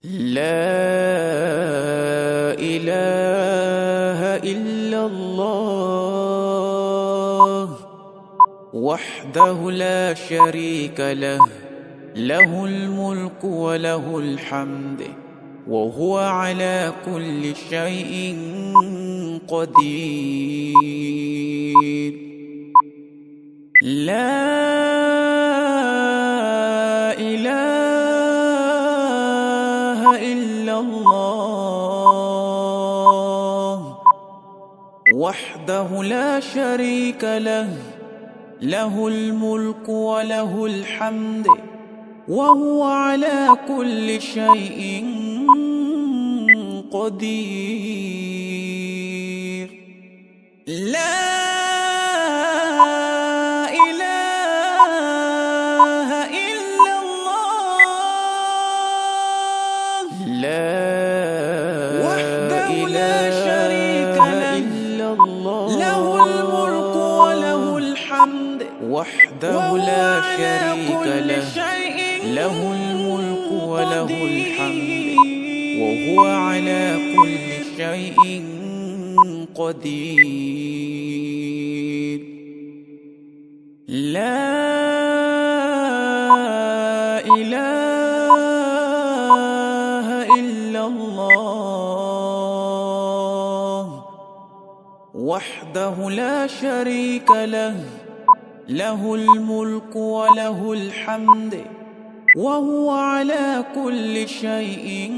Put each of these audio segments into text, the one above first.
لا إله إلا الله وحده لا شريك له، له الملك وله الحمد وهو على كل شيء قدير. لا إله إلا الله وحده لا شريك له، له الملك وله الحمد وهو على كل شيء قدير. لا إله إلا الله وحده لا شريك له، له الملك وله الحمد وحده لا شريك له، له الملك وله الحمد وهو على كل شيء قدير. لا إله إلا الله وحده لا شريك له، له الملك وله الحمد وهو على كل شيء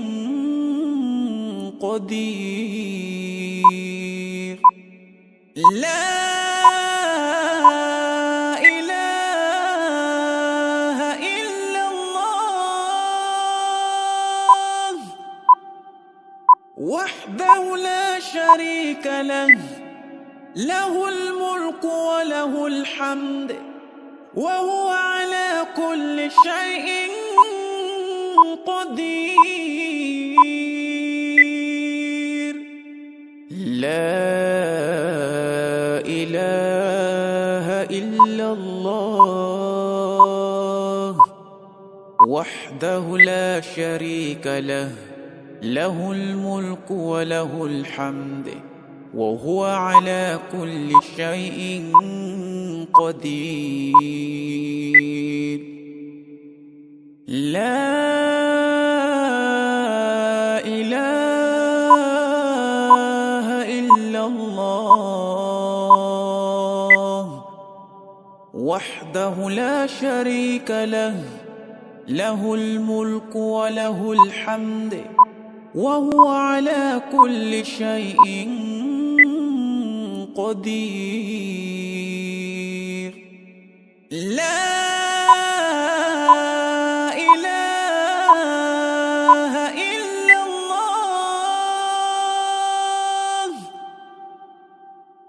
قدير. لا إله إلا الله وحده لا شريك له، له الملك وله الحمد وهو على كل شيء قدير. لا إله إلا الله وحده لا شريك له، له الملك وله الحمد وهو على كل شيء قدير. لا إله إلا الله وحده لا شريك له، له الملك وله الحمد وهو على كل شيء قدير. لا إله إلا الله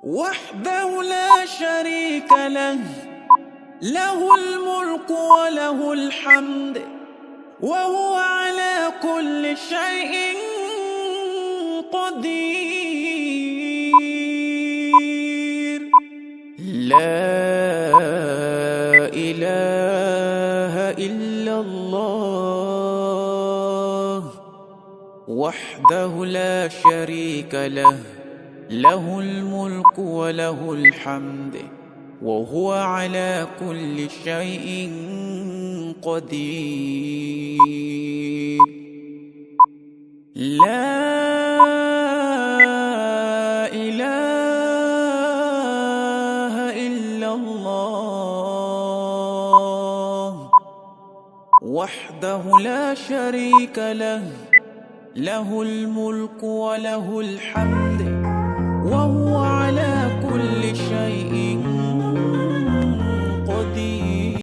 وحده لا شريك له، له الملك وله الحمد وهو على كل شيء قدير. لا إله إلا الله وحده لا شريك له، له الملك وله الحمد وهو على كل شيء قدير. لا إله إلا الله وحده لا شريك له، له الملك وله الحمد وهو